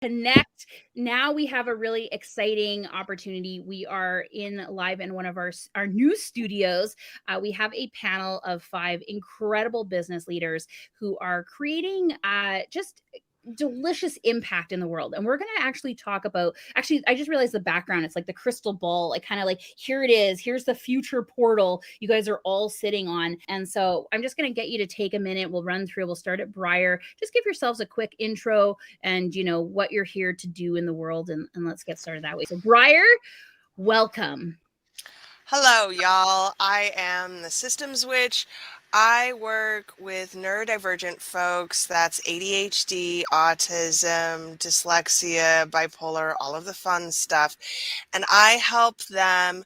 connect. Now we have a really exciting opportunity. We are live in one of our new studios. We have a panel of 5 incredible business leaders who are creating just delicious impact in the world. And we're going to actually talk about, actually, I just realized the background. It's like the crystal ball, like kind of like, here it is. Here's the future portal you guys are all sitting on. And so I'm just going to get you to take a minute. We'll run through, we'll start at Briar. Just give yourselves a quick intro and, what you're here to do in the world. And let's get started that way. So Briar, welcome. Hello, y'all. I am the Systems Witch. I work with neurodivergent folks. That's ADHD, autism, dyslexia, bipolar, all of the fun stuff. And I help them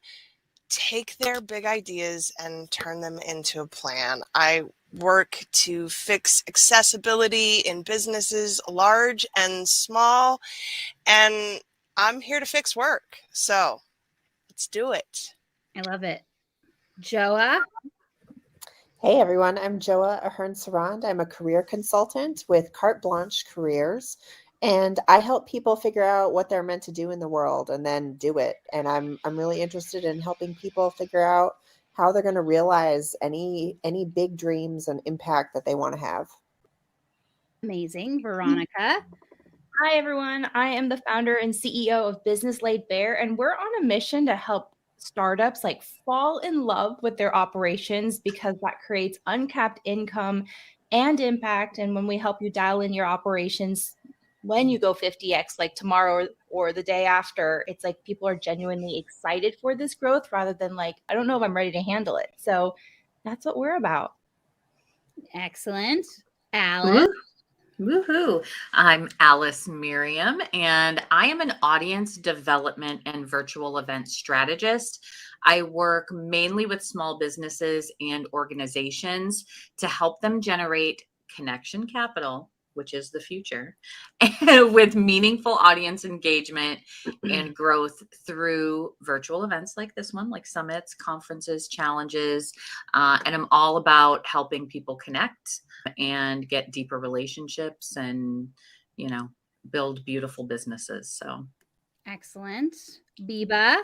take their big ideas and turn them into a plan. I work to fix accessibility in businesses, large and small. And I'm here to fix work. So let's do it. I love it. Joa. Hey everyone, I'm Joa Ahern-Sarand. I'm a career consultant with Carte Blanche Careers, and I help people figure out what they're meant to do in the world and then do it. And I'm really interested in helping people figure out how they're going to realize any big dreams and impact that they want to have. Amazing. Veronica. Hi, everyone. I am the founder and CEO of Business Laid Bare, and we're on a mission to help startups like fall in love with their operations because that creates uncapped income and impact. And when we help you dial in your operations when you go 50x, like tomorrow or the day after, it's like people are genuinely excited for this growth rather than like, I don't know if I'm ready to handle it. So that's what we're about. Excellent. Alice. Woohoo! I'm Alice Miriam, and I am an audience development and virtual event strategist. I work mainly with small businesses and organizations to help them generate connection capital, which is the future, with meaningful audience engagement and growth through virtual events like this one, like summits, conferences, challenges. And I'm all about helping people connect and get deeper relationships and, build beautiful businesses. So Excellent. Biba.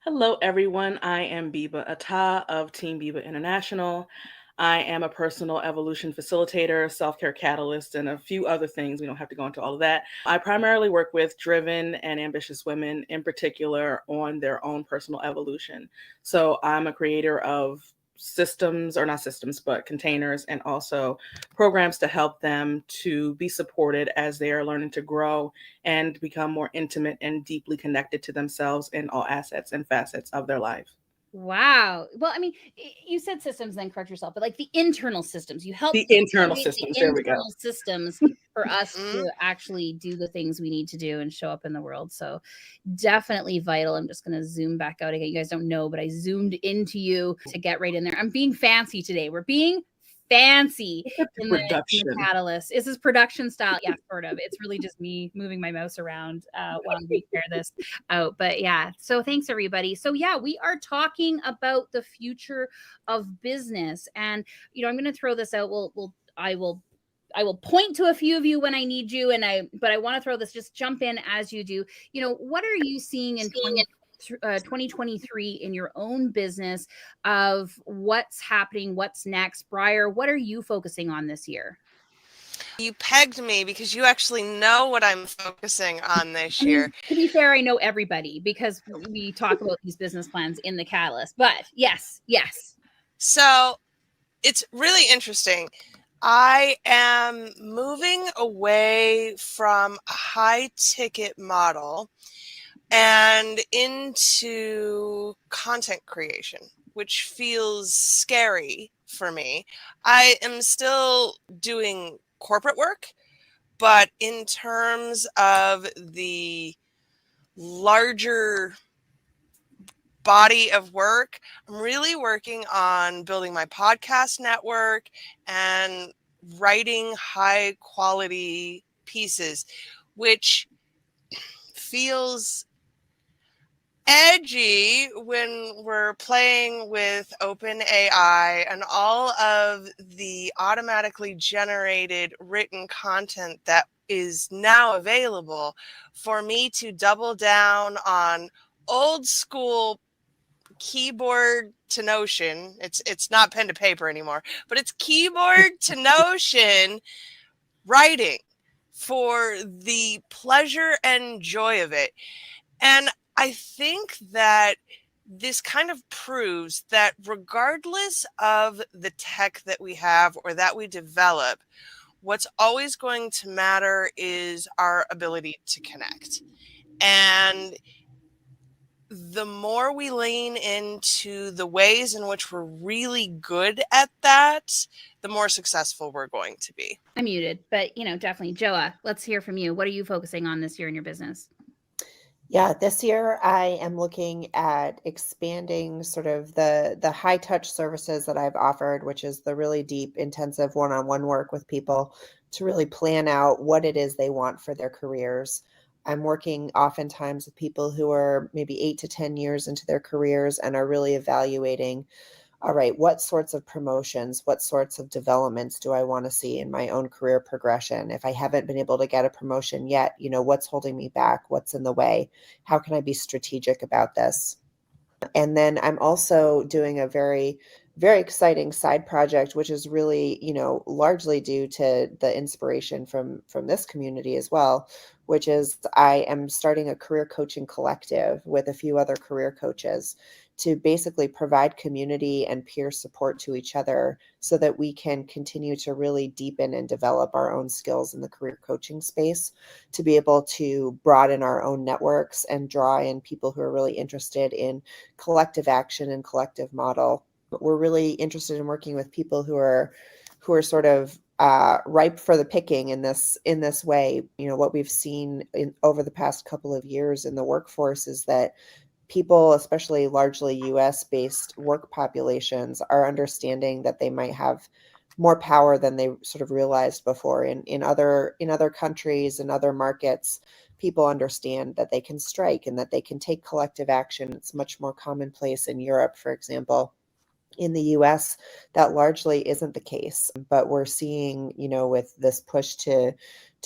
Hello, everyone. I am Biba Atta of Team Biba International. I am a personal evolution facilitator, self-care catalyst, and a few other things. We don't have to go into all of that. I primarily work with driven and ambitious women, in particular, on their own personal evolution. So I'm a creator of systems, or not systems, but containers, and also programs to help them to be supported as they are learning to grow and become more intimate and deeply connected to themselves in all assets and facets of their life. Wow. Well, I mean, you said systems, then correct yourself, but like the internal systems, you help the internal systems. There we go. Systems for us to actually do the things we need to do and show up in the world. So definitely vital. I'm just going to zoom back out again. You guys don't know, but I zoomed into you to get right in there. I'm being fancy today. We're being fancy in the catalyst. Is this production style? Yeah, sort of. It's really just me moving my mouse around while we share this out. But yeah, so thanks everybody. So yeah, we are talking about the future of business, and I'm going to throw this out. I will point to a few of you when I need you, but I want to throw this. Just jump in as you do. What are you seeing in 2023 in your own business of what's happening, what's next? Briar, what are you focusing on this year? You pegged me because you actually know what I'm focusing on this year. To be fair, I know everybody because we talk about these business plans in the Catalyst, but yes. So it's really interesting. I am moving away from a high ticket model and into content creation, which feels scary for me. I am still doing corporate work, but in terms of the larger body of work, I'm really working on building my podcast network and writing high quality pieces, which feels edgy when we're playing with OpenAI and all of the automatically generated written content that is now available, for me to double down on old school keyboard to Notion. It's not pen to paper anymore, but it's keyboard to Notion writing for the pleasure and joy of it. And I think that this kind of proves that regardless of the tech that we have or that we develop, what's always going to matter is our ability to connect. And the more we lean into the ways in which we're really good at that, the more successful we're going to be. I'm muted, but definitely. Joa, let's hear from you. What are you focusing on this year in your business? Yeah, this year I am looking at expanding sort of the high touch services that I've offered, which is the really deep, intensive one-on-one work with people to really plan out what it is they want for their careers. I'm working oftentimes with people who are maybe 8 to 10 years into their careers and are really evaluating, all right, what sorts of promotions, what sorts of developments do I want to see in my own career progression? If I haven't been able to get a promotion yet, what's holding me back? What's in the way? How can I be strategic about this? And then I'm also doing a very, very exciting side project, which is really, largely due to the inspiration from this community as well, which is I am starting a career coaching collective with a few other career coaches to basically provide community and peer support to each other so that we can continue to really deepen and develop our own skills in the career coaching space, to be able to broaden our own networks and draw in people who are really interested in collective action and collective model. We're really interested in working with people who are sort of ripe for the picking in this way. What we've seen over the past couple of years in the workforce is that people, especially largely US based work populations, are understanding that they might have more power than they sort of realized before. In other countries and other markets, people understand that they can strike and that they can take collective action. It's much more commonplace in Europe, for example. In the US, that largely isn't the case, but we're seeing, with this push to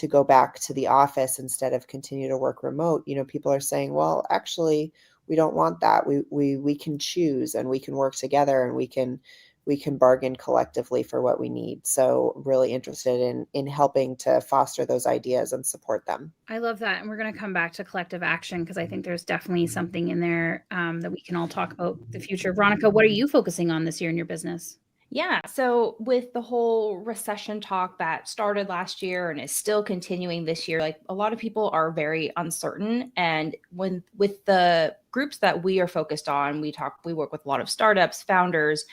go back to the office instead of continue to work remote, people are saying, well, actually, we don't want that. We can choose, and we can work together, and we can bargain collectively for what we need. So really interested in helping to foster those ideas and support them. I love that. And we're going to come back to collective action because I think there's definitely something in there that we can all talk about the future. Veronica, what are you focusing on this year in your business? Yeah. So with the whole recession talk that started last year and is still continuing this year, like a lot of people are very uncertain. And with the groups that we are focused on, we work with a lot of startups, founders,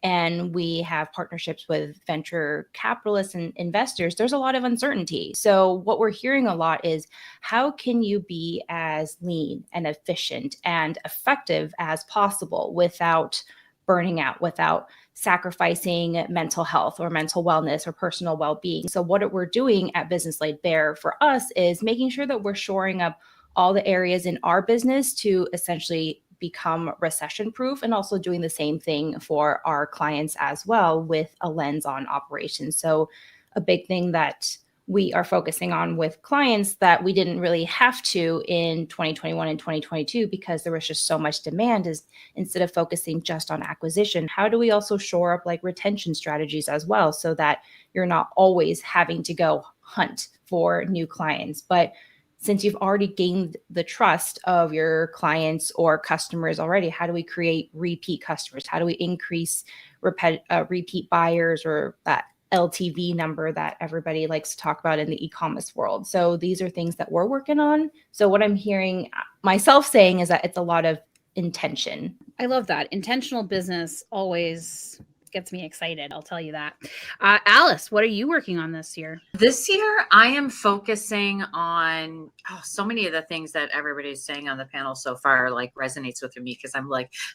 and we have partnerships with venture capitalists and investors. There's a lot of uncertainty. So what we're hearing a lot is, how can you be as lean and efficient and effective as possible without burning out, without sacrificing mental health or mental wellness or personal well-being? So what we're doing at Business Laid Bare for us is making sure that we're shoring up all the areas in our business to essentially become recession proof, and also doing the same thing for our clients as well with a lens on operations. So a big thing that we are focusing on with clients that we didn't really have to in 2021 and 2022 because there was just so much demand is, instead of focusing just on acquisition, how do we also shore up like retention strategies as well, so that you're not always having to go hunt for new clients, but since you've already gained the trust of your clients or customers already, how do we create repeat customers? How do we increase repeat buyers, or that LTV number that everybody likes to talk about in the e-commerce world? So these are things that we're working on. So what I'm hearing myself saying is that it's a lot of intention. I love that. Intentional business always gets me excited. I'll tell you that. Alice, what are you working on this year? This year, I am focusing on so many of the things that everybody's saying on the panel so far, like resonates with me, because I'm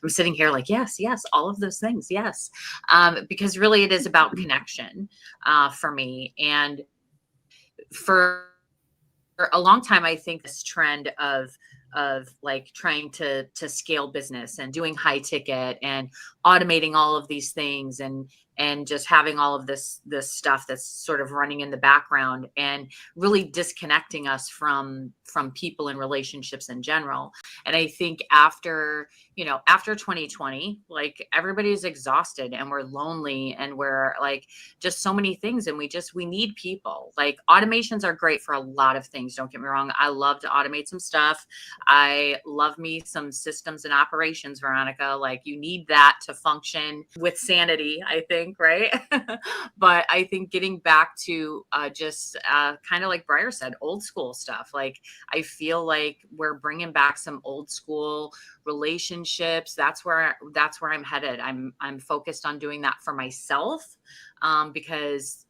sitting here like, yes, all of those things. Yes. Because really it is about connection for me. And for a long time, I think this trend of like trying to scale business and doing high ticket and automating all of these things and just having all of this stuff that's sort of running in the background and really disconnecting us from people and relationships in general. And I think after 2020, like everybody's exhausted and we're lonely and we're like just so many things, and we need people. Like automations are great for a lot of things, don't get me wrong. I love to automate some stuff. I love me some systems and operations, Veronica. Like you need that to function with sanity, I think, right? But I think getting back to just kind of like Briar said, old school stuff. Like I feel like we're bringing back some old school relationships. That's where I'm headed. I'm focused on doing that for myself, because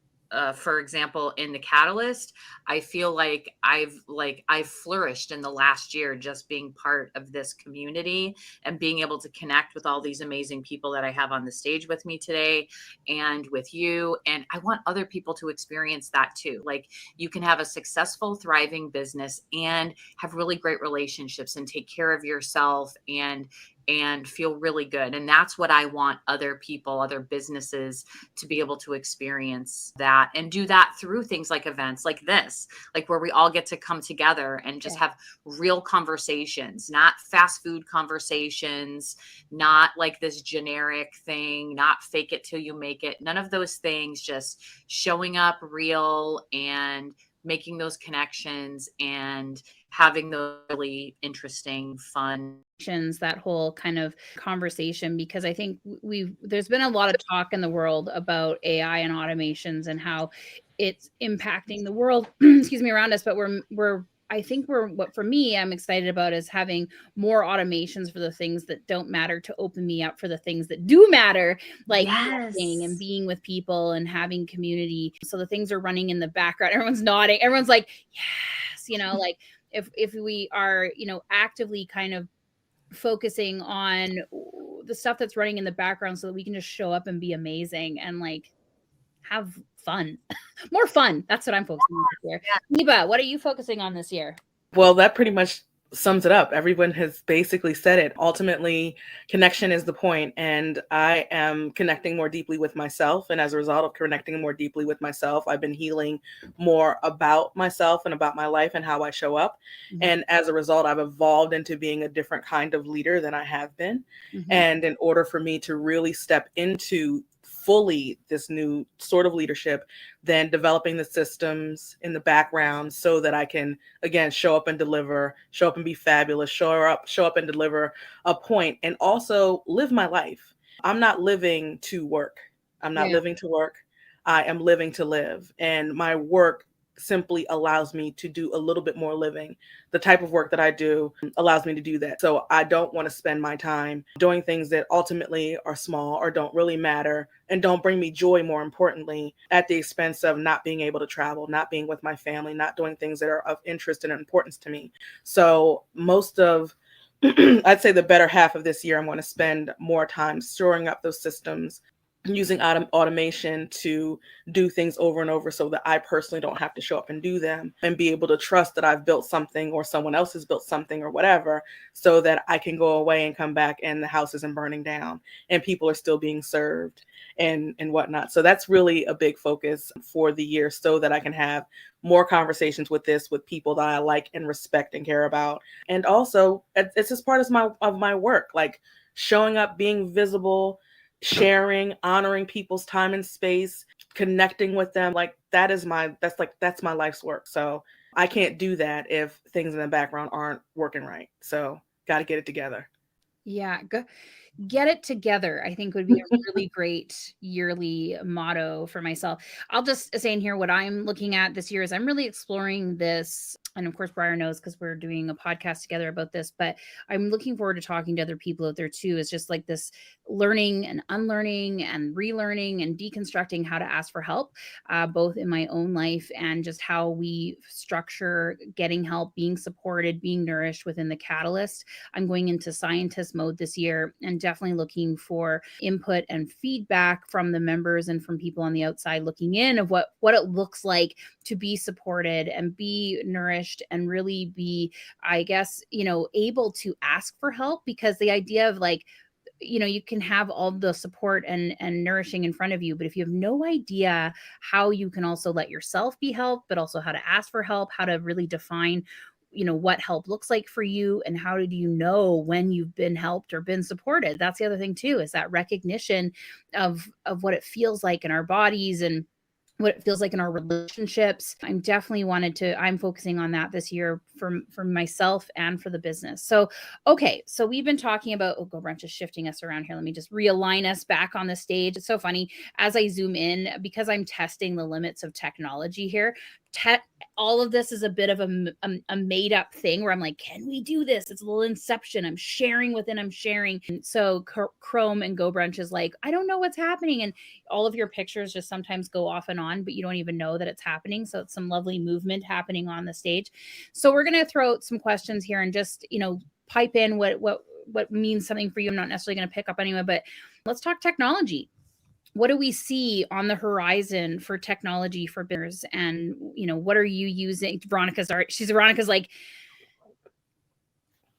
for example, in the Catalyst, I feel like I've flourished in the last year just being part of this community and being able to connect with all these amazing people that I have on the stage with me today and with you. And I want other people to experience that too. Like you can have a successful, thriving business and have really great relationships and take care of yourself and feel really good. And that's what I want other people, other businesses to be able to experience that and do that through things like events like this, like where we all get to come together and just have real conversations, not fast food conversations, not like this generic thing, not fake it till you make it. None of those things, just showing up real and making those connections and having those really interesting, fun that whole kind of conversation, because I think there's been a lot of talk in the world about AI and automations and how it's impacting the world excuse me, around us, but what for me I'm excited about is having more automations for the things that don't matter to open me up for the things that do matter, like connecting and being with people and having community. So the things are running in the background, everyone's nodding, everyone's like yes, like if we are actively kind of focusing on the stuff that's running in the background so that we can just show up and be amazing and like have fun. More fun. That's what I'm focusing on this year. Eva, what are you focusing on this year? Well, that pretty much sums it up. Everyone has basically said it. Ultimately, connection is the point, and I am connecting more deeply with myself. And as a result of connecting more deeply with myself, I've been healing more about myself and about my life and how I show up. Mm-hmm. And as a result, I've evolved into being a different kind of leader than I have been. Mm-hmm. And in order for me to really step into fully this new sort of leadership, then developing the systems in the background so that I can, again, show up and deliver, show up and be fabulous, show up and deliver a point, and also live my life. I'm not living to work. I'm not living to work. I am living to live. And my work simply allows me to do a little bit more living. The type of work that I do allows me to do that. So I don't want to spend my time doing things that ultimately are small or don't really matter and don't bring me joy, more importantly, at the expense of not being able to travel, not being with my family, not doing things that are of interest and importance to me. So most of I'd say the better half of this year, I'm going to spend more time storing up those systems, using automation to do things over and over so that I personally don't have to show up and do them, and be able to trust that I've built something or someone else has built something or whatever, so that I can go away and come back and the house isn't burning down and people are still being served and whatnot. So that's really a big focus for the year, so that I can have more conversations with people that I like and respect and care about. And also it's just part of my work, like showing up, being visible, sharing, honoring people's time and space, connecting with them. Like that's my life's work. So I can't do that if things in the background aren't working right. So got to get it together. Yeah. Get it together, I think would be a really great yearly motto for myself. I'll just say in here what I'm looking at this year is I'm really exploring this. And of course, Briar knows because we're doing a podcast together about this, but I'm looking forward to talking to other people out there too. It's just like this learning and unlearning and relearning and deconstructing how to ask for help, both in my own life and just how we structure getting help, being supported, being nourished within the Catalyst. I'm going into scientist mode this year and definitely looking for input and feedback from the members and from people on the outside looking in of what it looks like to be supported and be nourished replenished and really be, I guess, able to ask for help. Because the idea of like, you can have all the support and nourishing in front of you, but if you have no idea how you can also let yourself be helped, but also how to ask for help, how to really define what help looks like for you, and how do you know when you've been helped or been supported. That's the other thing too, is that recognition of what it feels like in our bodies and what it feels like in our relationships. I'm focusing on that this year for myself and for the business. So, okay. So we've been talking about, GoBrunch is shifting us around here. Let me just realign us back on the stage. It's so funny as I zoom in, because I'm testing the limits of technology here. All of this is a bit of a made up thing where I'm like, can we do this? It's a little inception. I'm sharing within I'm sharing. And so Chrome and GoBrunch is like, I don't know what's happening. And all of your pictures just sometimes go off and on, but you don't even know that it's happening. So it's some lovely movement happening on the stage. So we're going to throw out some questions here and just, pipe in what means something for you. I'm not necessarily going to pick up anyway, but let's talk technology. What do we see on the horizon for technology for business? And, what are you using? Veronica's like,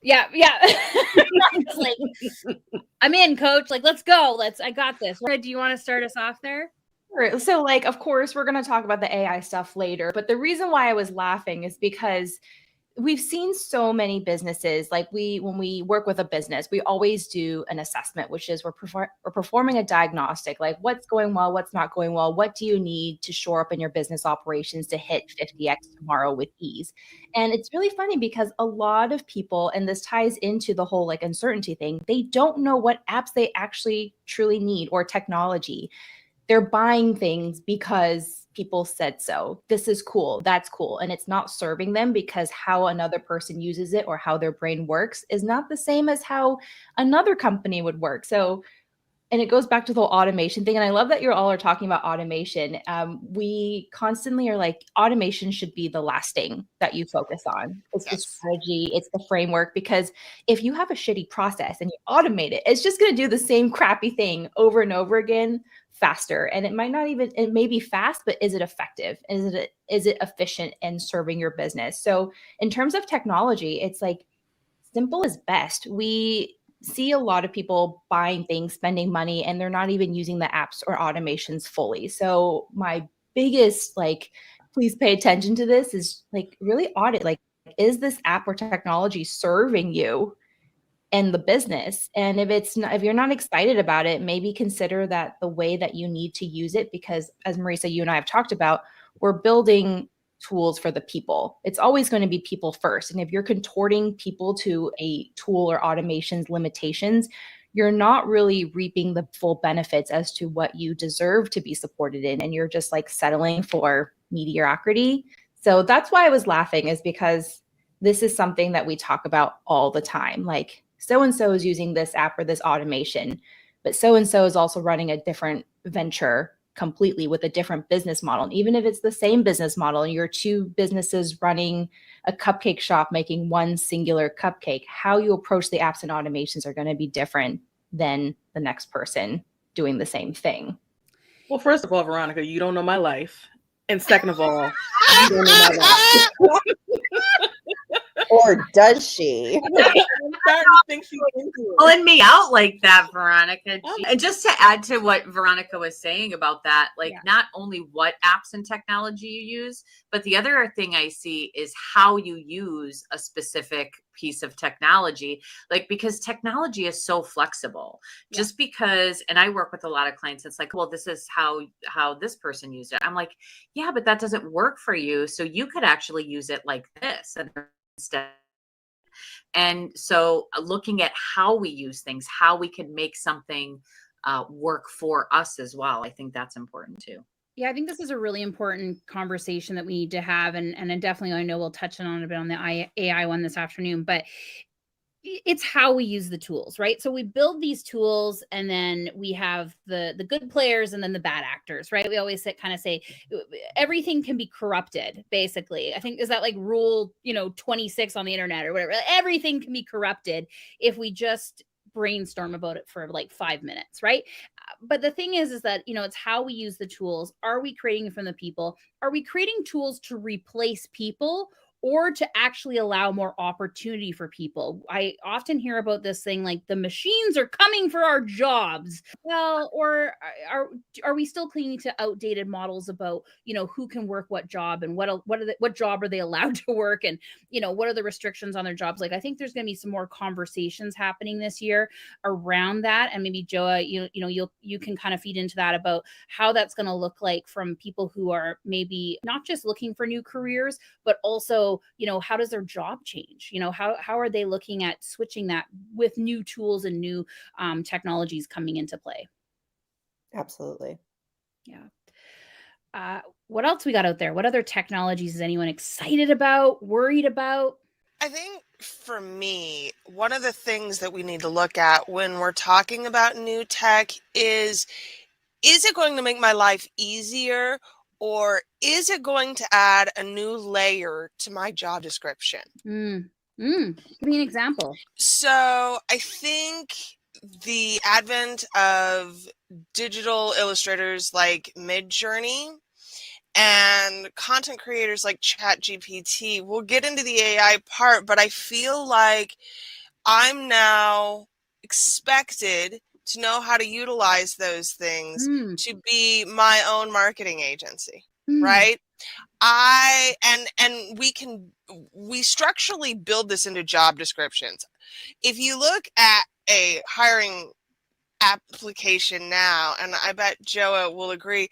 yeah. Like, I'm in, coach. Like, let's go. I got this. Do you want to start us off there? Sure. So, like, of course, we're going to talk about the AI stuff later. But the reason why I was laughing is because we've seen so many businesses, like when we work with a business, we always do an assessment, which is we're performing a diagnostic, like what's going well, what's not going well, what do you need to shore up in your business operations to hit 50x tomorrow with ease. And it's really funny because a lot of people, and this ties into the whole like uncertainty thing, they don't know what apps they actually truly need or technology. They're buying things because people said so. This is cool. That's cool. And it's not serving them, because how another person uses it or how their brain works is not the same as how another company would work. So, and it goes back to the whole automation thing. And I love that you all are talking about automation. We constantly are like, automation should be the last thing that you focus on. It's the strategy, it's the framework, because if you have a shitty process and you automate it, it's just going to do the same crappy thing over and over again faster. And it may be fast, but is it effective? Is it efficient in serving your business? So in terms of technology, it's like simple is best. We see a lot of people buying things, spending money, and they're not even using the apps or automations fully. So my biggest, like, please pay attention to this is like really audit, like, is this app or technology serving you and the business? And if you're not excited about it, maybe consider that the way that you need to use it, because as Marisa, you and I have talked about, we're building tools for the people. It's always going to be people first. And if you're contorting people to a tool or automation's limitations, you're not really reaping the full benefits as to what you deserve to be supported in. And you're just like settling for mediocrity. So that's why I was laughing, is because this is something that we talk about all the time. Like, so-and-so is using this app or this automation, but so-and-so is also running a different venture completely with a different business model. And even if it's the same business model, and you're two businesses running a cupcake shop making one singular cupcake, how you approach the apps and automations are going to be different than the next person doing the same thing. Well, first of all, Veronica, you don't know my life. And second of all, you don't know my life. Or does she? I'm starting to think she's into it. Pulling me out like that, Veronica. And just to add to what Veronica was saying about that, like, not only what apps and technology you use, but the other thing I see is how you use a specific piece of technology, like, because technology is so flexible. Just because, and I work with a lot of clients, it's like, well, this is how this person used it. I'm like, yeah, but that doesn't work for you. So you could actually use it like this instead. And so looking at how we use things, how we can make something work for us as well, I think that's important too. Yeah, I think this is a really important conversation that we need to have. And definitely, I know we'll touch on a bit on the AI one this afternoon, but it's how we use the tools, right? So we build these tools, and then we have the good players and then the bad actors, right? We always say everything can be corrupted, basically. I think, is that like rule 26 on the internet or whatever? Everything can be corrupted if we just brainstorm about it for like 5 minutes, right? But the thing is that it's how we use the tools. Are we creating from the people? Are we creating tools to replace people? or to actually allow more opportunity for people. I often hear about this thing like the machines are coming for our jobs. Well, or are we still clinging to outdated models about, who can work what job, and what job are they allowed to work, and what are the restrictions on their jobs? Like, I think there's going to be some more conversations happening this year around that, and maybe Joa, you can kind of feed into that about how that's going to look like from people who are maybe not just looking for new careers, but also, how does their job change? How are they looking at switching that with new tools and new technologies coming into play? Absolutely. Yeah. What else we got out there? What other technologies is anyone excited about, worried about? I think for me, one of the things that we need to look at when we're talking about new tech is it going to make my life easier, or is it going to add a new layer to my job description? Give me an example. So I think the advent of digital illustrators like Midjourney and content creators like ChatGPT, we'll get into the AI part, but I feel like I'm now expected to know how to utilize those things to be my own marketing agency, right? And we structurally build this into job descriptions. If you look at a hiring application now, and I bet Joa will agree,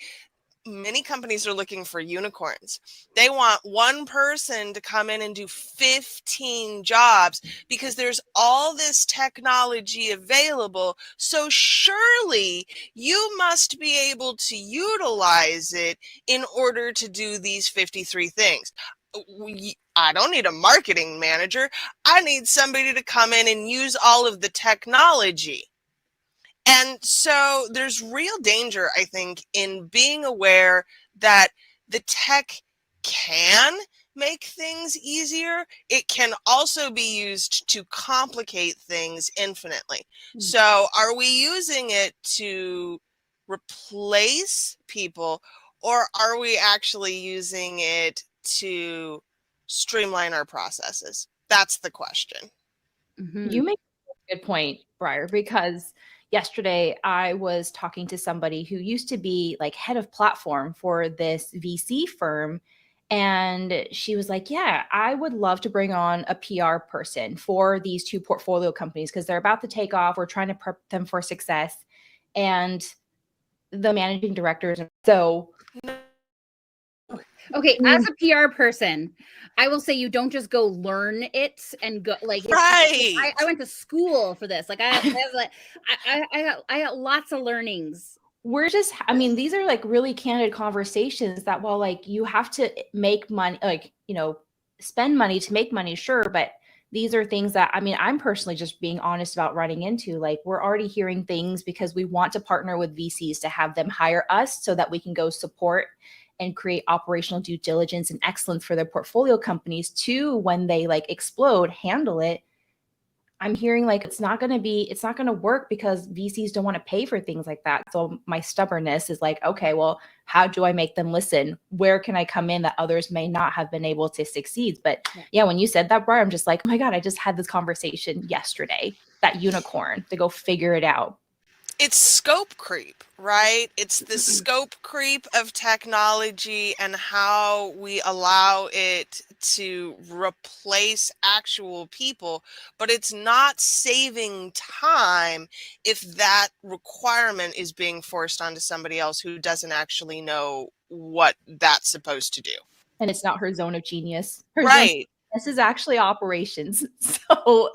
many companies are looking for unicorns. They want one person to come in and do 15 jobs because there's all this technology available. So surely you must be able to utilize it in order to do these 53 things. I don't need a marketing manager. I need somebody to come in and use all of the technology. And so there's real danger, I think, in being aware that the tech can make things easier. It can also be used to complicate things infinitely. So are we using it to replace people, or are we actually using it to streamline our processes? That's the question. You make a good point, Briar, because yesterday I was talking to somebody who used to be like head of platform for this VC firm. And she was like, yeah, I would love to bring on a PR person for these two portfolio companies because they're about to take off. We're trying to prep them for success. And the managing directors. So, okay, as a PR person, I will say you don't just go learn it and go like right. I went to school for this. Like I got lots of learnings. We're just, I mean, these are like really candid conversations that while like you have to make money, like, spend money to make money, sure. But these are things that, I mean, I'm personally just being honest about running into. Like, we're already hearing things because we want to partner with VCs to have them hire us so that we can go support and create operational due diligence and excellence for their portfolio companies to, when they like explode, handle it. I'm hearing like it's not going to work because VCs don't want to pay for things like that. So my stubbornness is like, okay, well, how do I make them listen? Where can I come in that others may not have been able to succeed? But yeah, when you said that, Brian, I'm just like, oh my God, I just had this conversation yesterday, that unicorn, to go figure it out. It's scope creep, right? It's the scope creep of technology and how we allow it to replace actual people, but it's not saving time if that requirement is being forced onto somebody else who doesn't actually know what that's supposed to do. And it's not her zone of genius. Her right. This is actually operations. So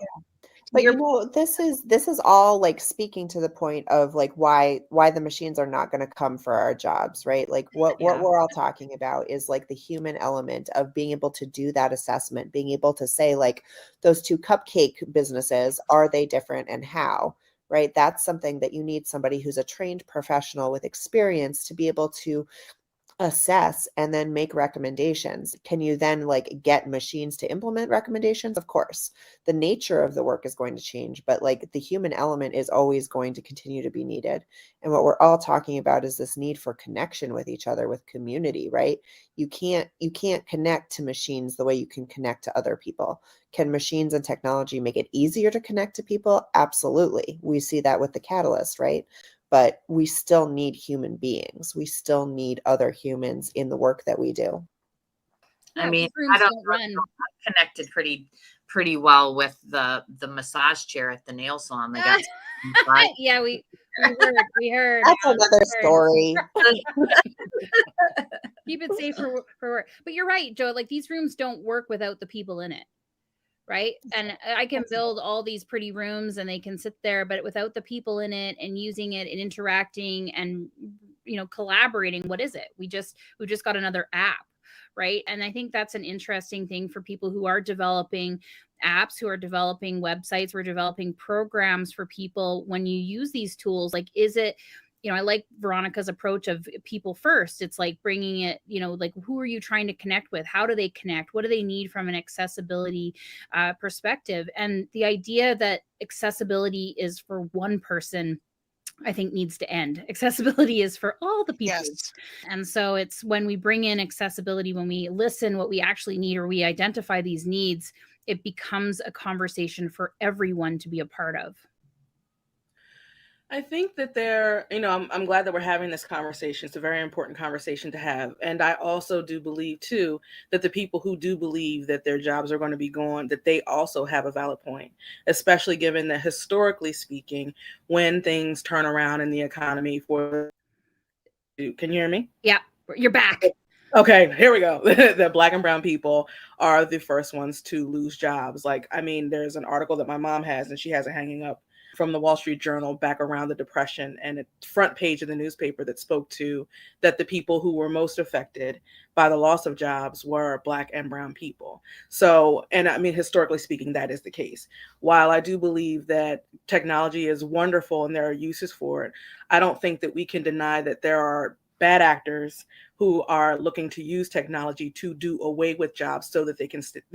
But this is all like speaking to the point of like why the machines are not going to come for our jobs, right? Like what we're all talking about is like the human element of being able to do that assessment, being able to say like those two cupcake businesses, are they different and how, right? That's something that you need somebody who's a trained professional with experience to be able to assess and then make recommendations. Can you then like get machines to implement recommendations? Of course. The nature of the work is going to change, but like the human element is always going to continue to be needed. And what we're all talking about is this need for connection with each other, with community, right? You can't connect to machines the way you can connect to other people. Can machines and technology make it easier to connect to people? Absolutely. We see that with the catalyst, right? But we still need human beings. We still need other humans in the work that we do. I Yeah, mean, these rooms I don't don't know, run. I'm connected pretty well with the massage chair at the nail salon. They got Yeah, we heard. That's another story. Keep it safe for work. But you're right, Joe. Like these rooms don't work without the people in it, right? And I can build all these pretty rooms and they can sit there, but without the people in it and using it and interacting and collaborating, what is it? We just got another app, right? And I think that's an interesting thing for people who are developing apps, who are developing websites, we're developing programs for people. When you use these tools, like, is it, I like Veronica's approach of people first. It's like bringing it, like, who are you trying to connect with? How do they connect? What do they need from an accessibility perspective? And the idea that accessibility is for one person, I think, needs to end. Accessibility is for all the people. Yes. And so it's when we bring in accessibility, when we listen what we actually need, or we identify these needs, it becomes a conversation for everyone to be a part of. I think that I'm glad that we're having this conversation. It's a very important conversation to have. And I also do believe, too, that the people who do believe that their jobs are going to be gone, that they also have a valid point, especially given that historically speaking, when things turn around in the economy can you hear me? Yeah, you're back. Okay, here we go. The Black and brown people are the first ones to lose jobs. Like, I mean, there's an article that my mom has, and she has it hanging up, from the Wall Street Journal back around the Depression, and a front page of the newspaper that spoke to that the people who were most affected by the loss of jobs were Black and brown people. So, and I mean, historically speaking, that is the case. While I do believe that technology is wonderful and there are uses for it, I don't think that we can deny that there are bad actors who are looking to use technology to do away with jobs so that they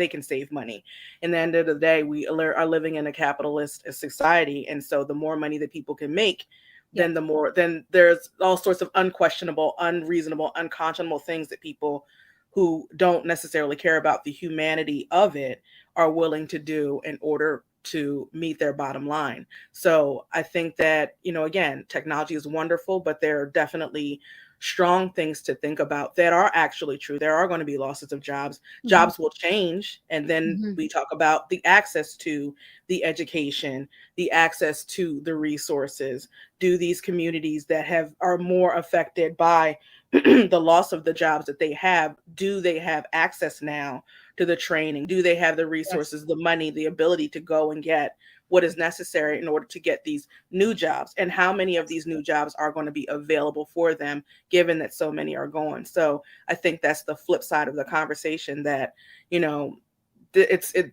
can save money. In the end of the day, we are living in a capitalist society, and so the more money that people can make, then then there's all sorts of unquestionable, unreasonable, unconscionable things that people who don't necessarily care about the humanity of it are willing to do in order to meet their bottom line. So I think that, again, technology is wonderful, but there are definitely strong things to think about that are actually true. There are going to be losses of jobs. Mm-hmm. Jobs will change. And then we talk about the access to the education, the access to the resources. Do these communities that are more affected by the loss of the jobs that they have, do they have access now to the training? Do they have the resources, the money, the ability to go and get what is necessary in order to get these new jobs? And how many of these new jobs are going to be available for them, given that so many are gone? So I think that's the flip side of the conversation, that,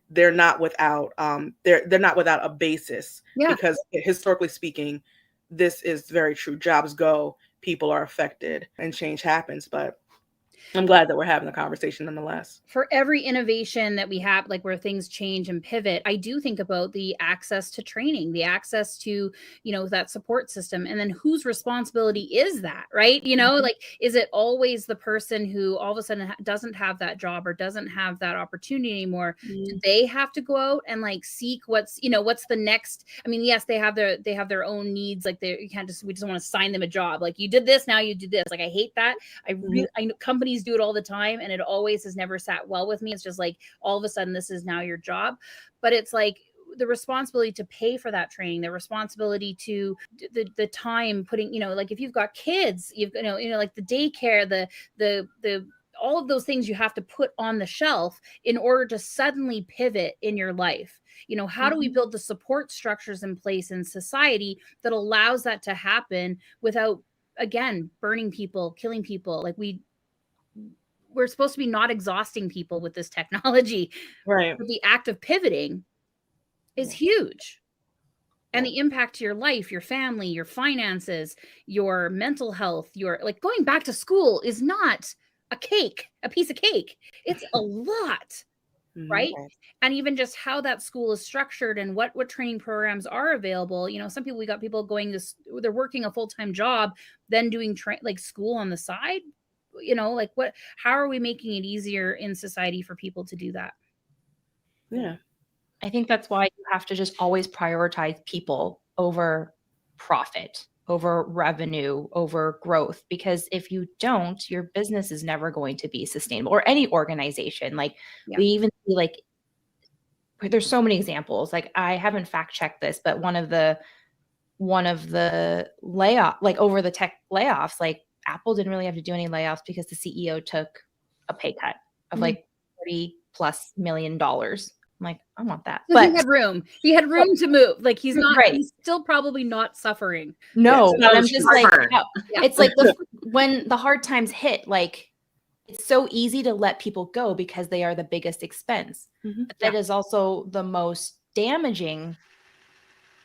they're not without they're not without a basis, because historically speaking, this is very true. Jobs go, people are affected, and change happens. But I'm glad that we're having the conversation nonetheless. For every innovation that we have, like where things change and pivot, I do think about the access to training, the access to, that support system. And then whose responsibility is that, right? Like, is it always the person who all of a sudden doesn't have that job or doesn't have that opportunity anymore? Do they have to go out and like seek what's the next? I mean, yes, they have their own needs. Like we just want to assign them a job. Like, you did this, now you do this. Like, I hate that. I know companies do it all the time, and it always has never sat well with me. It's just like, all of a sudden this is now your job. But it's like the responsibility to pay for that training, the responsibility to the time putting, like if you've got kids, you've like the daycare, the all of those things you have to put on the shelf in order to suddenly pivot in your life. How do we build the support structures in place in society that allows that to happen without, again, burning people, killing people? Like, we're supposed to be not exhausting people with this technology. Right. But the act of pivoting is huge. and the impact to your life, your family, your finances, your mental health, your like going back to school is not a piece of cake. It's a lot, right? Right. And even just how that school is structured and what training programs are available. Some people, we got people going to, they're working a full-time job, then doing like school on the side. Like how are we making it easier in society for people to do that? Yeah. I think that's why you have to just always prioritize people over profit, over revenue, over growth. Because if you don't, your business is never going to be sustainable, or any organization. Like we even see, like, there's so many examples. Like I haven't fact checked this, but one of the layoff, like over the tech layoffs, like Apple didn't really have to do any layoffs because the CEO took a pay cut of like $30+ million. I'm like, I want that. So but he had room to move. Like he's not, right. He's still probably not suffering. No, but I'm just like, it's like when the hard times hit, like it's so easy to let people go because they are the biggest expense. But that is also the most damaging.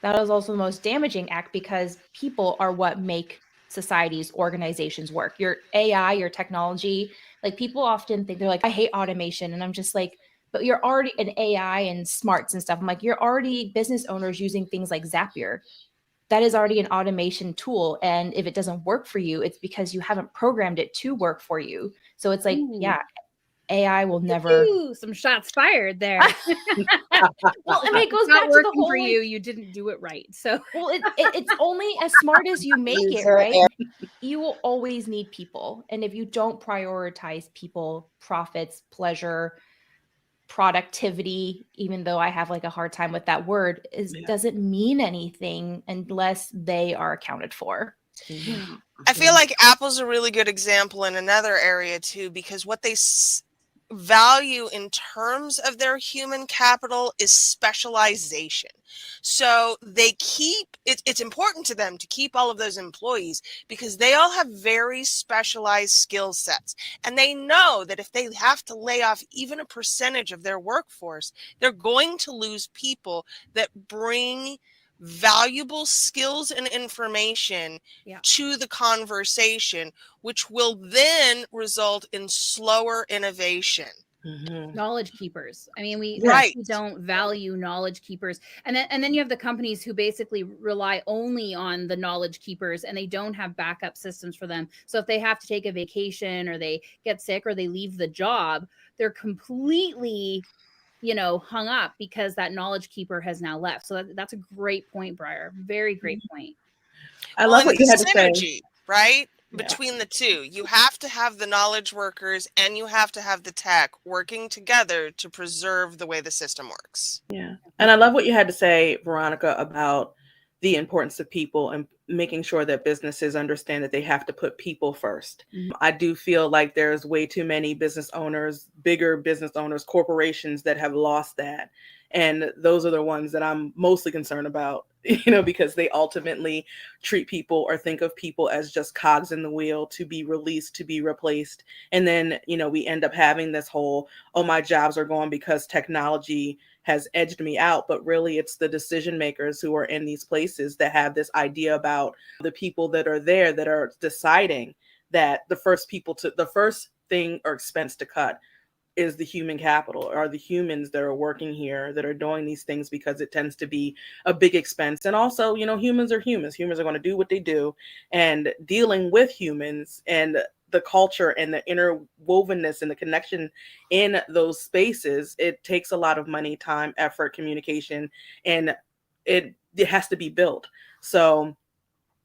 That is also the most damaging act, because people are what make societies, organizations work. Your AI, your technology, like people often think, they're like, I hate automation. And I'm just like, but you're already an AI and smarts and stuff. I'm like, you're already business owners using things like Zapier. That is already an automation tool. And if it doesn't work for you, it's because you haven't programmed it to work for you. So it's like, AI will never. Some shots fired there. Well, I mean, it goes not back to the whole for you. You didn't do it right. So well, it's only as smart as you make it, right? You will always need people, and if you don't prioritize people, profits, pleasure, productivity, even though I have like a hard time with that word, doesn't mean anything unless they are accounted for. I feel like Apple's a really good example in another area too, because what they value in terms of their human capital is specialization. So they keep it's important to them to keep all of those employees because they all have very specialized skill sets, and they know that if they have to lay off even a percentage of their workforce, they're going to lose people that bring valuable skills and information to the conversation, which will then result in slower innovation. Knowledge keepers. I mean, we don't value knowledge keepers. And then you have the companies who basically rely only on the knowledge keepers, and they don't have backup systems for them. So if they have to take a vacation, or they get sick, or they leave the job, they're completely hung up because that knowledge keeper has now left. So that's a great point, Briar. Very great point. I love what you had to say. Right? Between the two, you have to have the knowledge workers and you have to have the tech working together to preserve the way the system works. Yeah. And I love what you had to say, Veronica, about the importance of people and making sure that businesses understand that they have to put people first. I do feel like there's way too many business owners, bigger business owners, corporations that have lost that. And those are the ones that I'm mostly concerned about, because they ultimately treat people or think of people as just cogs in the wheel to be released, to be replaced. And then, we end up having this whole, oh, my jobs are gone because technology has edged me out. But really, it's the decision makers who are in these places that have this idea about the people that are there that are deciding that the first thing or expense to cut is the human capital, are the humans that are working here, that are doing these things, because it tends to be a big expense. And also, humans are humans. Humans are going to do what they do, and dealing with humans and the culture and the interwovenness and the connection in those spaces, it takes a lot of money, time, effort, communication, and it has to be built. So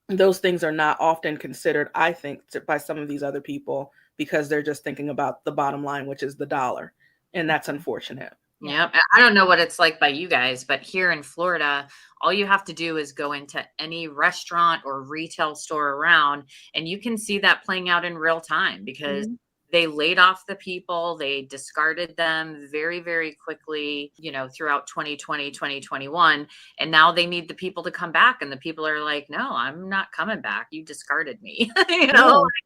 those things are not often considered, I think, by some of these other people, because they're just thinking about the bottom line, which is the dollar. And that's unfortunate. Yeah. I don't know what it's like by you guys, but here in Florida, all you have to do is go into any restaurant or retail store around, and you can see that playing out in real time, because they laid off the people, they discarded them very, very quickly, throughout 2020, 2021. And now they need the people to come back. And the people are like, no, I'm not coming back. You discarded me,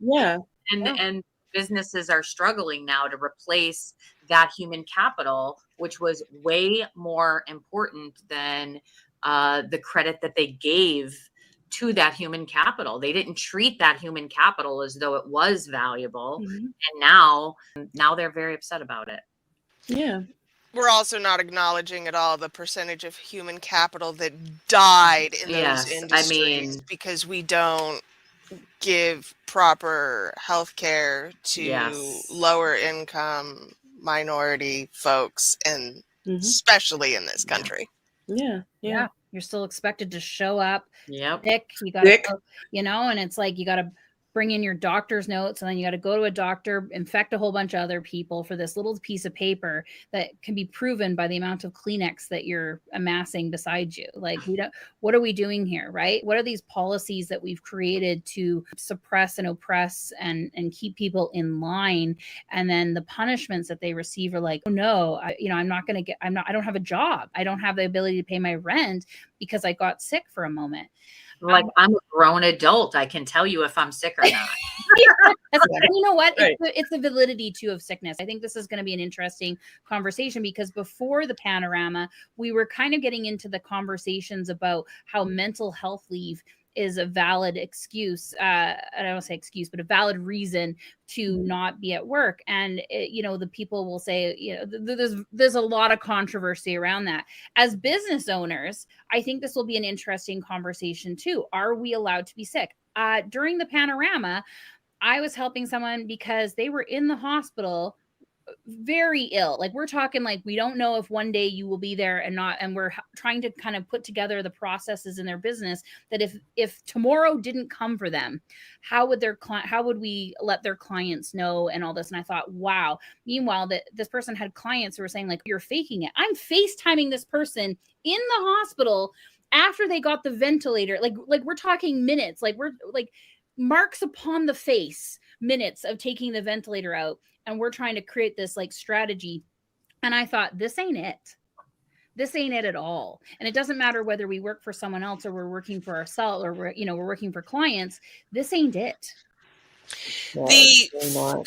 Yeah. And businesses are struggling now to replace that human capital, which was way more important than the credit that they gave to that human capital. They didn't treat that human capital as though it was valuable. And now they're very upset about it. Yeah. We're also not acknowledging at all the percentage of human capital that died in those industries because we don't give proper health care to lower income minority folks, and especially in this country. Yeah. You're still expected to show up Yep. sick. You got to, and it's like you got to bring in your doctor's notes, and then you got to go to a doctor, infect a whole bunch of other people for this little piece of paper that can be proven by the amount of Kleenex that you're amassing beside you. Like, what are we doing here, right? What are these policies that we've created to suppress and oppress and keep people in line? And then the punishments that they receive are like, oh no, I don't have a job. I don't have the ability to pay my rent because I got sick for a moment. Like, I'm a grown adult. I can tell you if I'm sick or not. You know what? It's the validity too of sickness. I think this is going to be an interesting conversation because before the panorama, we were kind of getting into the conversations about how mental health leave is a valid excuse. I don't want to say excuse, but a valid reason to not be at work. And the people will say, there's a lot of controversy around that. As business owners, I think this will be an interesting conversation too. Are we allowed to be sick? During the panorama, I was helping someone because they were in the hospital very ill. Like, we're talking like, we don't know if one day you will be there and we're trying to kind of put together the processes in their business that if tomorrow didn't come for them, how would we let their clients know and all this? And I thought, wow. Meanwhile, this person had clients who were saying like, you're faking it. I'm FaceTiming this person in the hospital after they got the ventilator. Like we're talking minutes, like we're like marks upon the face, minutes of taking the ventilator out. And we're trying to create this like strategy. And I thought, this ain't it. This ain't it at all. And it doesn't matter whether we work for someone else or we're working for ourselves or we're working for clients. This ain't it. The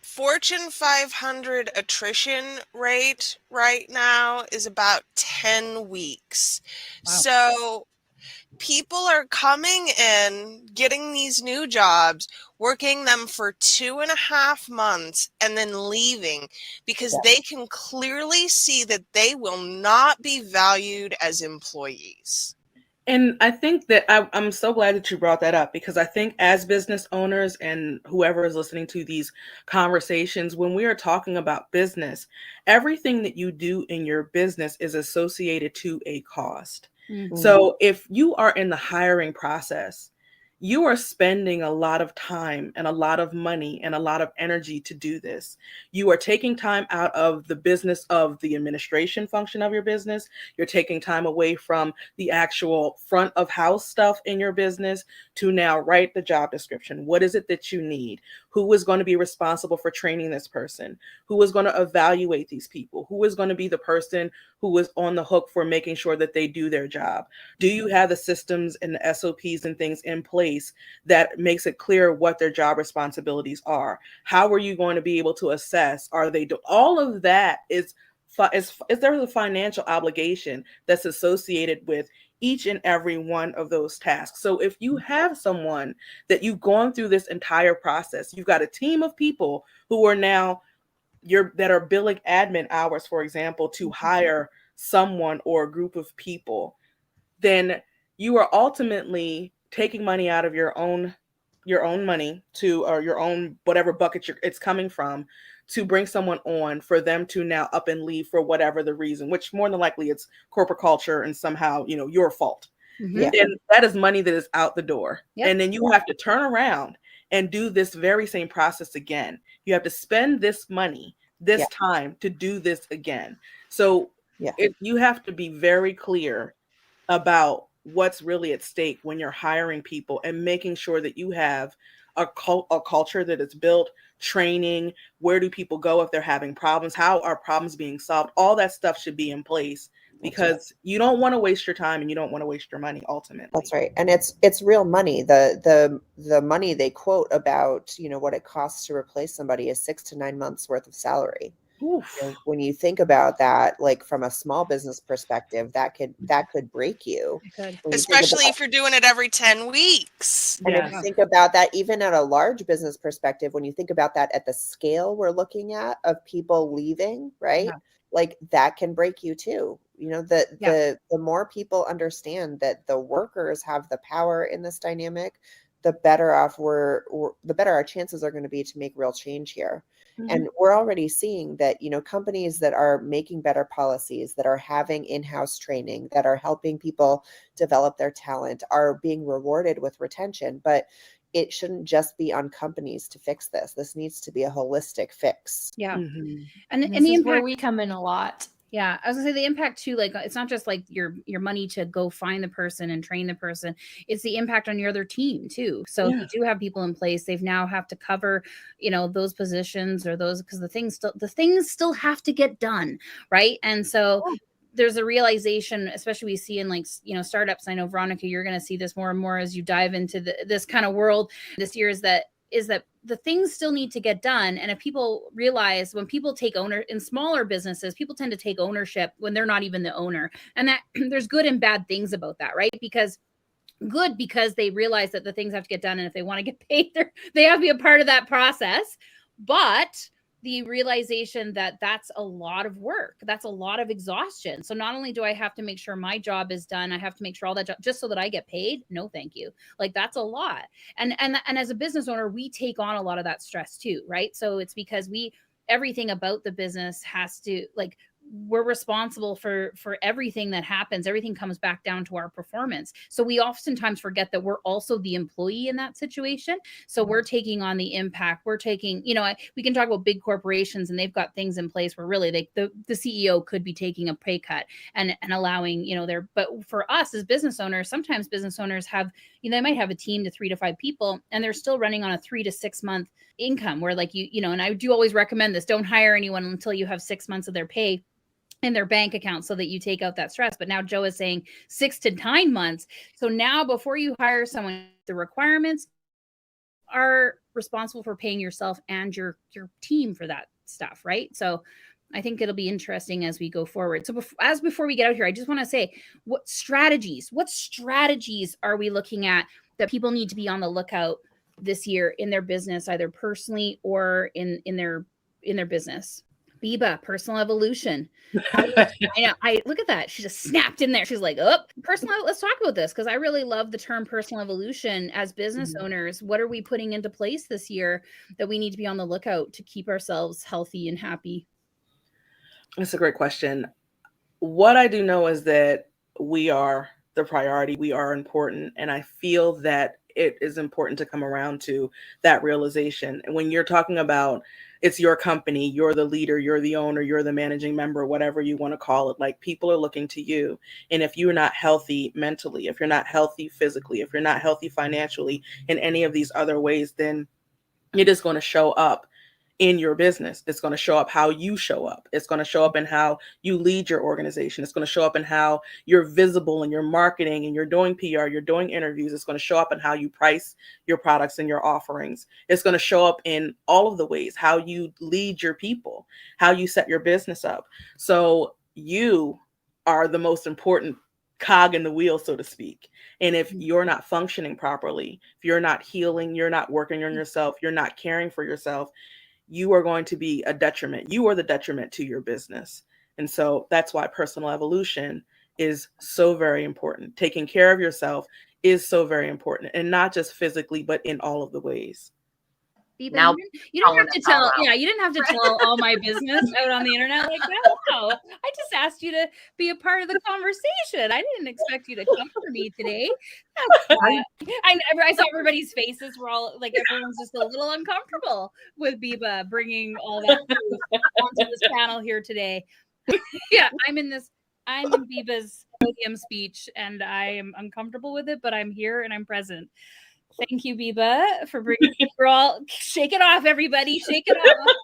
Fortune 500 attrition rate right now is about 10 weeks. Wow. So people are coming in, getting these new jobs, working them for 2.5 months, and then leaving because they can clearly see that they will not be valued as employees. And I think that I'm so glad that you brought that up, because I think as business owners and whoever is listening to these conversations, when we are talking about business, everything that you do in your business is associated to a cost. Mm-hmm. So if you are in the hiring process, you are spending a lot of time and a lot of money and a lot of energy to do this. You are taking time out of the business of the administration function of your business. You're taking time away from the actual front of house stuff in your business to now write the job description. What is it that you need? Who is going to be responsible for training this person? Who is going to evaluate these people? Who is going to be the person who is on the hook for making sure that they do their job? Do you have the systems and the SOPs and things in place that makes it clear what their job responsibilities are? How are you going to be able to assess? Are they all of that is there a financial obligation that's associated with each and every one of those tasks? So if you have someone that you've gone through this entire process, you've got a team of people who are now that are billing admin hours, for example, to hire someone or a group of people, then you are ultimately taking money out of your own money or your own whatever bucket it's coming from to bring someone on for them to now up and leave for whatever the reason, which more than likely it's corporate culture and somehow your fault. Mm-hmm. And that is money that is out the door. Yep. And then you have to turn around and do this very same process again. You have to spend this money, this time to do this again. So you have to be very clear about what's really at stake when you're hiring people and making sure that you have a culture that is built, training, where do people go if they're having problems, how are problems being solved, all that stuff should be in place, because you don't want to waste your time and you don't want to waste your money ultimately. That's right. And it's real money. The money they quote about, what it costs to replace somebody is 6 to 9 months worth of salary. When you think about that, like from a small business perspective, that could break you. It could. When you think Especially about, if you're doing it every 10 weeks. and if you think about that, even at a large business perspective, when you think about that at the scale we're looking at of people leaving, right? Yeah. Like that can break you too. The more people understand that the workers have the power in this dynamic, the better off the better our chances are going to be to make real change here. And we're already seeing that, companies that are making better policies, that are having in-house training, that are helping people develop their talent are being rewarded with retention. But it shouldn't just be on companies to fix this. This needs to be a holistic fix. Yeah. And And this the is impact, where we come in a lot. yeah, I was gonna say the impact too, like it's not just like your money to go find the person and train the person, it's the impact on your other team too. So if you do have people in place, they've now have to cover, those positions or those, because the things still have to get done, right? And so there's a realization, especially we see in like startups. I know, Veronica, you're going to see this more and more as you dive into this kind of world this year, is that the things still need to get done. And if people realize, when people take owner in smaller businesses, people tend to take ownership when they're not even the owner, and that there's good and bad things about that, right? Because they realize that the things have to get done, and if they want to get paid, they have to be a part of that process. But the realization that that's a lot of work, that's a lot of exhaustion. So not only do I have to make sure my job is done, I have to make sure all that just so that I get paid. No, thank you. Like that's a lot. And as a business owner, we take on a lot of that stress too, right? So it's because everything about the business has to, like, we're responsible for everything that happens. Everything comes back down to our performance. So we oftentimes forget that we're also the employee in that situation. So we're taking on the impact. We're taking, we can talk about big corporations and they've got things in place where really the CEO could be taking a pay cut and allowing, but for us as business owners, sometimes business owners have, they might have a team to 3 to 5 people and they're still running on a 3 to 6 month income where, like, and I do always recommend this, don't hire anyone until you have 6 months of their pay in their bank account so that you take out that stress. But now Joe is saying 6 to 9 months. So now before you hire someone, the requirements are responsible for paying yourself and your team for that stuff, right? So I think it'll be interesting as we go forward. So before we get out here, I just want to say, what strategies are we looking at that people need to be on the lookout this year in their business, either personally or in their business? Biba, personal evolution. I know. I look at that. She just snapped in there. She's like, "Oh, let's talk about this," because I really love the term personal evolution. As business owners, what are we putting into place this year that we need to be on the lookout to keep ourselves healthy and happy? That's a great question. What I do know is that we are the priority. We are important. And I feel that it is important to come around to that realization. And when you're talking about it's your company, you're the leader, you're the owner, you're the managing member, whatever you want to call it, like people are looking to you. And if you're not healthy mentally, if you're not healthy physically, if you're not healthy financially in any of these other ways, then it is going to show up in your business. It's going to show up how you show up. It's going to show up in how you lead your organization. It's going to show up in how you're visible in your marketing and you're doing PR, you're doing interviews. It's going to show up in how you price your products and your offerings. It's going to show up in all of the ways, how you lead your people, how you set your business up. So you are the most important cog in the wheel, so to speak. And if you're not functioning properly, if you're not healing, you're not working on yourself, you're not caring for yourself, you are going to be a detriment. You are the detriment to your business. And so that's why personal evolution is so very important. Taking care of yourself is so very important, and not just physically, but in all of the ways. Biba, Now, you didn't have to tell. Yeah, you didn't have to tell all my business out on the internet like that. No, I just asked you to be a part of the conversation. I didn't expect you to come for me today. I saw everybody's faces were all like, everyone's just a little uncomfortable with Biba bringing all that onto this panel here today. Yeah, I'm in Biba's podium speech, and I am uncomfortable with it, but I'm here and I'm present. Thank you, Biba, for bringing. We're all shake it off, everybody. Shake it off.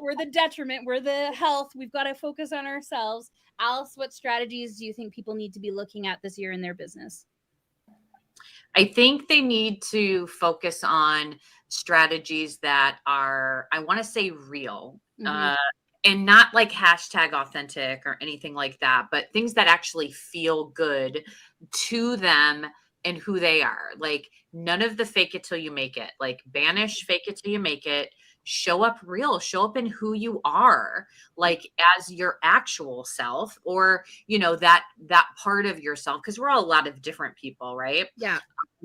We're the detriment. We're the health. We've got to focus on ourselves. Alice, what strategies do you think people need to be looking at this year in their business? I think they need to focus on strategies that are, I want to say, real. and not like hashtag authentic or anything like that, but things that actually feel good to them and who they are. Like none of the fake it till you make it, like banish fake it till you make it. Show up real, show up in who you are, like as your actual self, or that part of yourself, because we're all a lot of different people, right? Yeah.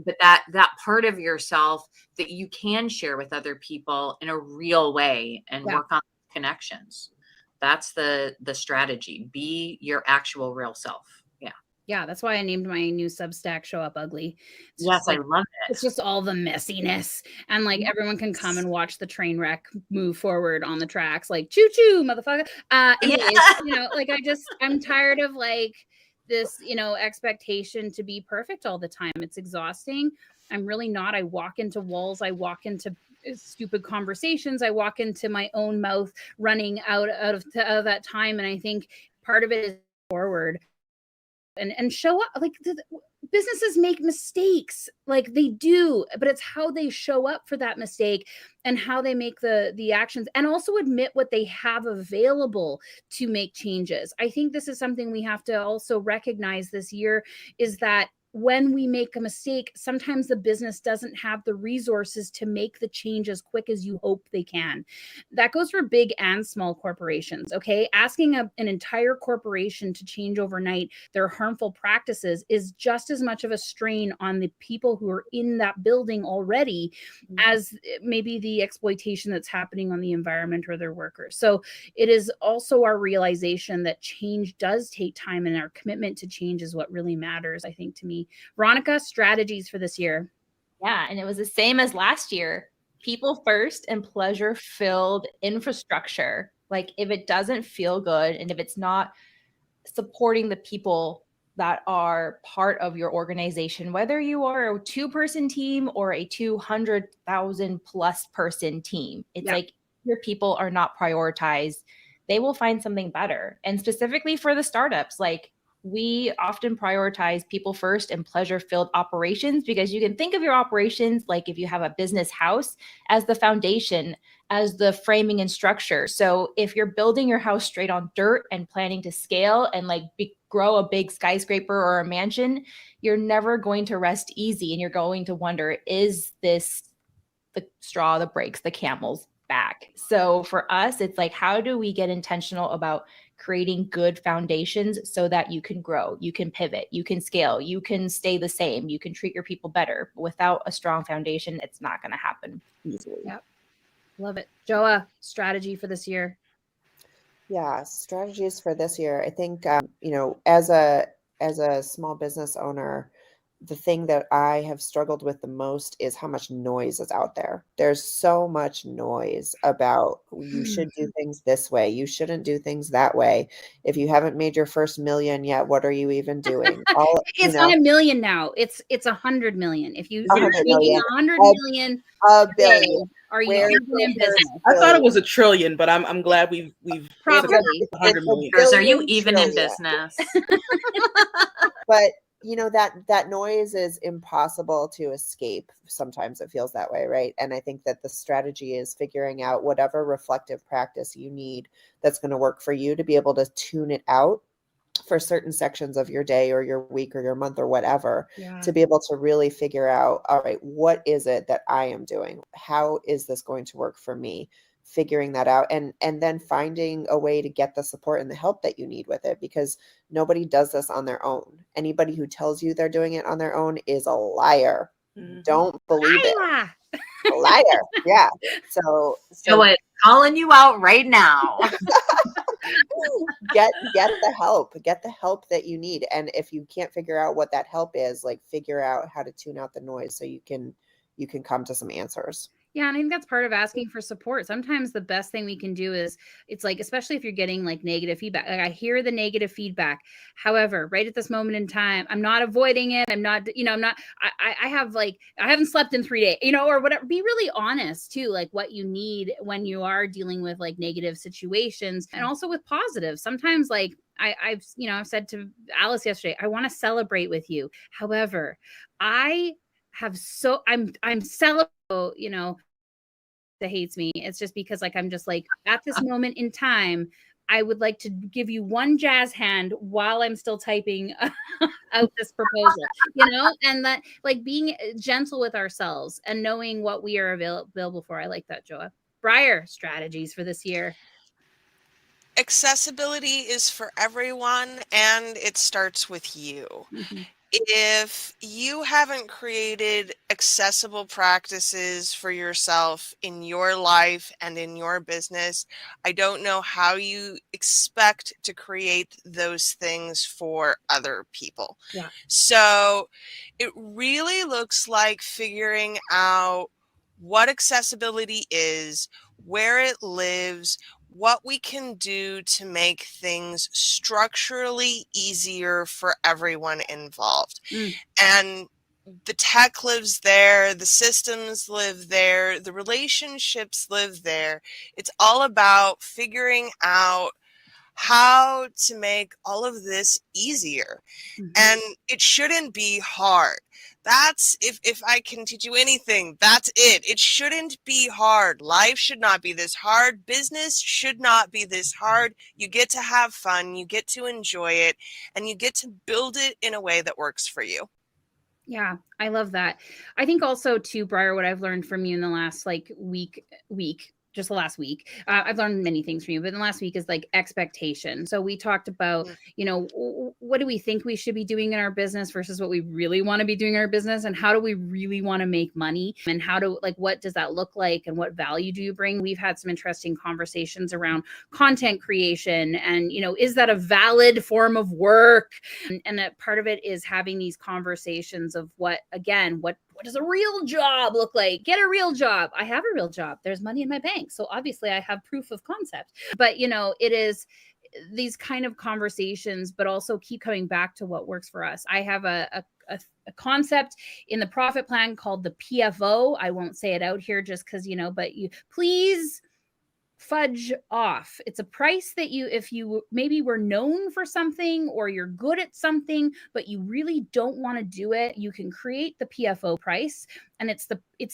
But that part of yourself that you can share with other people in a real way and work on connections. That's the strategy. Be your actual real self. Yeah, that's why I named my new Substack Show Up Ugly. It's Yes, just like, I love it. it's just all the messiness, and like everyone can come and watch the train wreck move forward on the tracks, like choo choo, motherfucker. Anyways, like I'm tired of like this, expectation to be perfect all the time. It's exhausting. I'm really not. I walk into walls. I walk into stupid conversations. I walk into my own mouth running out of that time, and I think part of it is forward. And show up, like businesses make mistakes, like they do, but it's how they show up for that mistake and how they make the actions, and also admit what they have available to make changes. I think this is something we have to also recognize this year, is that when we make a mistake, sometimes the business doesn't have the resources to make the change as quick as you hope they can. That goes for big and small corporations. Okay. Asking an entire corporation to change overnight their harmful practices is just as much of a strain on the people who are in that building already as maybe the exploitation that's happening on the environment or their workers. So it is also our realization that change does take time, and our commitment to change is what really matters, I think, to me. Veronica, strategies for this year. Yeah, and it was the same as last year. People first and pleasure-filled infrastructure. Like if it doesn't feel good and if it's not supporting the people that are part of your organization, whether you are a 2-person team or a 200,000 plus person team, it's like your people are not prioritized, they will find something better. And specifically for the startups, like we often prioritize people first and pleasure filled operations, because you can think of your operations like if you have a business house as the foundation, as the framing and structure. So if you're building your house straight on dirt and planning to scale and like grow a big skyscraper or a mansion, you're never going to rest easy. And you're going to wonder, is this the straw that breaks the camel's back? So for us, it's like, how do we get intentional about creating good foundations so that you can grow, you can pivot, you can scale, you can stay the same, you can treat your people better. But without a strong foundation, it's not going to happen easily. Yep. Love it. Joa, strategy for this year. Yeah, strategies for this year. I think, as a small business owner, the thing that I have struggled with the most is how much noise is out there. There's so much noise about you should do things this way. You shouldn't do things that way. If you haven't made your first million yet, what are you even doing? It's not a million now. It's 100 million. If you're 100 making million. 100 million, A billion. are you Where even in business? I thought it was a trillion, but I'm glad we've Probably. It's 100 million. Are you billion even in trillion. business? But that noise is impossible to escape. Sometimes it feels that way, right? And I think that the strategy is figuring out whatever reflective practice you need that's going to work for you to be able to tune it out for certain sections of your day or your week or your month or whatever, to be able to really figure out, all right, what is it that I am doing? How is this going to work for me? Figuring that out, and then finding a way to get the support and the help that you need with it, because nobody does this on their own. Anybody who tells you they're doing it on their own is a liar. Don't believe it. A liar. Yeah. So it's calling you out right now. get the help that you need. And if you can't figure out what that help is, like figure out how to tune out the noise so you can come to some answers. Yeah, and I think that's part of asking for support. Sometimes the best thing we can do is, it's like, especially if you're getting like negative feedback. Like I hear the negative feedback. However, right at this moment in time, I'm not avoiding it. I'm not, I haven't slept in 3 days, or whatever. Be really honest too, like what you need when you are dealing with like negative situations, and also with positive. Sometimes like I've said to Alice yesterday, I want to celebrate with you. However, I'm celebrating, that hates me. It's just because like I'm just like at this moment in time, I would like to give you one jazz hand while I'm still typing out this proposal, and that like being gentle with ourselves and knowing what we are available for. I like that, Joa. Briar, strategies for this year. Accessibility is for everyone, and it starts with you. Mhm. If you haven't created accessible practices for yourself in your life and in your business, I don't know how you expect to create those things for other people. Yeah. So it really looks like figuring out what accessibility is, where it lives, what we can do to make things structurally easier for everyone involved. Mm. And the tech lives there, the systems live there, the relationships live there. It's all about figuring out how to make all of this easier. Mhm. And it shouldn't be hard. That's if I can teach you anything, that's it. It shouldn't be hard. Life should not be this hard. Business should not be this hard. You get to have fun, you get to enjoy it, and you get to build it in a way that works for you. Yeah, I love that. I think also too, Briar, what I've learned from you in the last like week, just the last week, I've learned many things from you, but in the last week is like expectation. So we talked about, what do we think we should be doing in our business versus what we really want to be doing in our business, and how do we really want to make money, and how do like what does that look like, and what value do you bring? We've had some interesting conversations around content creation, and is that a valid form of work? And a part of it is having these conversations of what does a real job look like? Get a real job. I have a real job. There's money in my bank. So obviously I have proof of concept. But it is these kind of conversations, but also keep coming back to what works for us. I have a concept in the profit plan called the PFO. I won't say it out here just because, but you please fudge off. It's a price that if you maybe were known for something or you're good at something, but you really don't want to do it, you can create the PFO price. And it's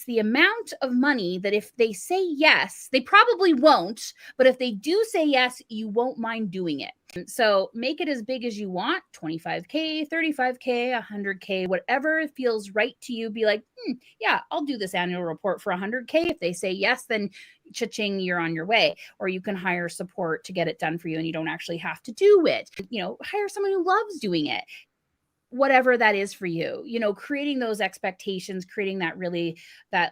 the amount of money that if they say yes, they probably won't, but if they do say yes, you won't mind doing it. So make it as big as you want, 25K, 35K, 100K, whatever feels right to you. Be like, yeah, I'll do this annual report for 100K. If they say yes, then cha-ching, you're on your way. Or you can hire support to get it done for you and you don't actually have to do it. Hire someone who loves doing it. Whatever that is for you, creating those expectations, creating that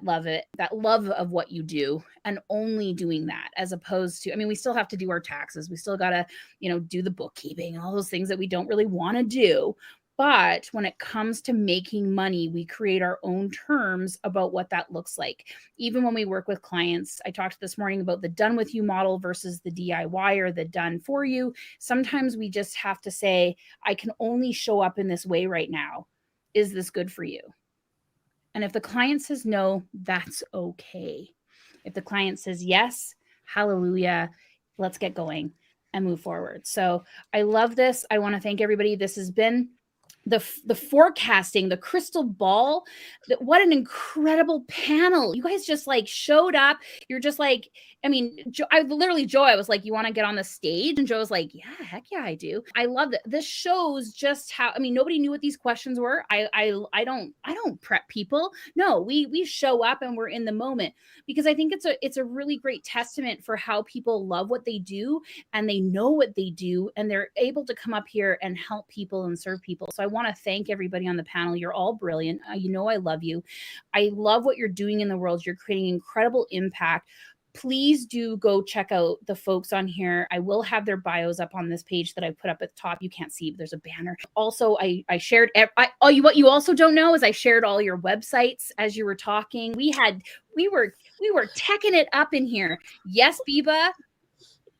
love of what you do, and only doing that, as opposed to, we still have to do our taxes. We still got to, do the bookkeeping and all those things that we don't really want to do. But when it comes to making money, we create our own terms about what that looks like. Even when we work with clients, I talked this morning about the done with you model versus the DIY or the done for you. Sometimes we just have to say, I can only show up in this way right now. Is this good for you? And if the client says no, that's okay. If the client says yes, hallelujah, let's get going and move forward. So I love this. I want to thank everybody. This has been the forecasting, the crystal ball. What an incredible panel. You guys just like showed up. You're just like, Joe, I was like, you want to get on the stage? And Joe was like, yeah, heck yeah, I do. I love that. This shows just how, nobody knew what these questions were. I don't prep people. No, we show up and we're in the moment, because I think it's a really great testament for how people love what they do and they know what they do and they're able to come up here and help people and serve people. So I want to thank everybody on the panel. You're all brilliant. I love you. I love what you're doing in the world. You're creating incredible impact. Please do go check out the folks on here. I will have their bios up on this page that I put up at the top. You can't see, but there's a banner. Also, I shared, what you also don't know is I shared all your websites as you were talking. We were teching it up in here. Yes, Biba,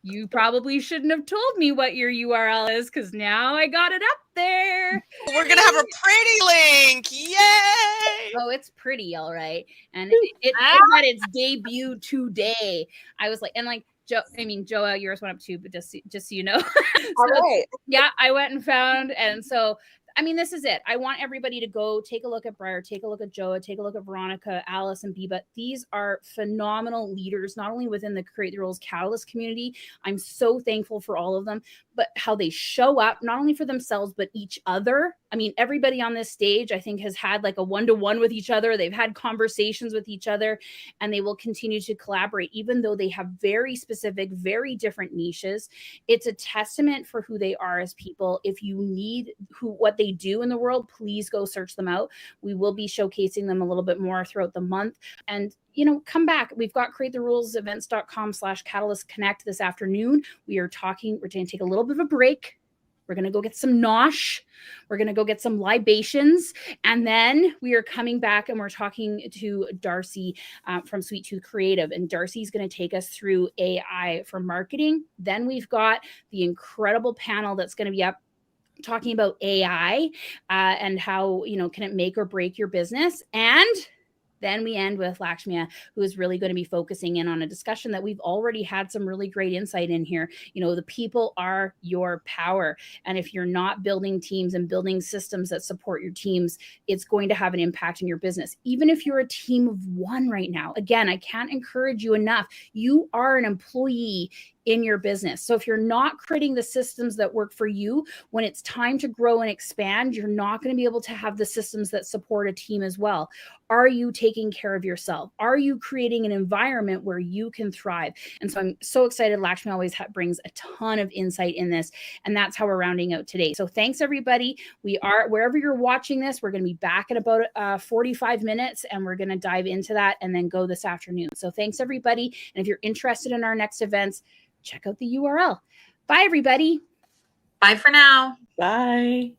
you probably shouldn't have told me what your URL is, because now I got it up there. We're going to have a pretty link. Yay! Oh, it's pretty, all right. And it had its debut today. I was like, and like, Joa, yours went up too, but just so you know. All right. Yeah, I went and found, and so I mean, this is it. I want everybody to go take a look at Briar, take a look at Joa, take a look at Veronica, Alice, and Biba. These are phenomenal leaders, not only within the Create the Rules Catalyst community. I'm so thankful for all of them, but how they show up, not only for themselves, but each other. I mean, everybody on this stage, I think, has had like a one-to-one with each other. They've had conversations with each other, and they will continue to collaborate, even though they have very specific, very different niches. It's a testament for who they are as people. If you need what they do in the world, please go search them out. We will be showcasing them a little bit more throughout the month. And come back. We've got createtherulesevents.com/catalyst connect this afternoon. We're going to take a little bit of a break. We're going to go get some nosh. We're going to go get some libations. And then we are coming back and we're talking to Darcy from Sweet Tooth Creative. And Darcy's going to take us through AI for marketing. Then we've got the incredible panel that's going to be up talking about AI and how, can it make or break your business? And then we end with Lakshmia, who is really going to be focusing in on a discussion that we've already had some really great insight in here. The people are your power. And if you're not building teams and building systems that support your teams, it's going to have an impact in your business. Even if you're a team of one right now, again, I can't encourage you enough. You are an employee in your business. So if you're not creating the systems that work for you, when it's time to grow and expand, you're not going to be able to have the systems that support a team as well. Are you taking care of yourself? Are you creating an environment where you can thrive? And so I'm so excited. Lakshmi always brings a ton of insight in this. And that's how we're rounding out today. So thanks, everybody. We are, wherever you're watching this, we're going to be back in about 45 minutes, and we're going to dive into that and then go this afternoon. So thanks, everybody. And if you're interested in our next events, check out the URL. Bye, everybody. Bye for now. Bye.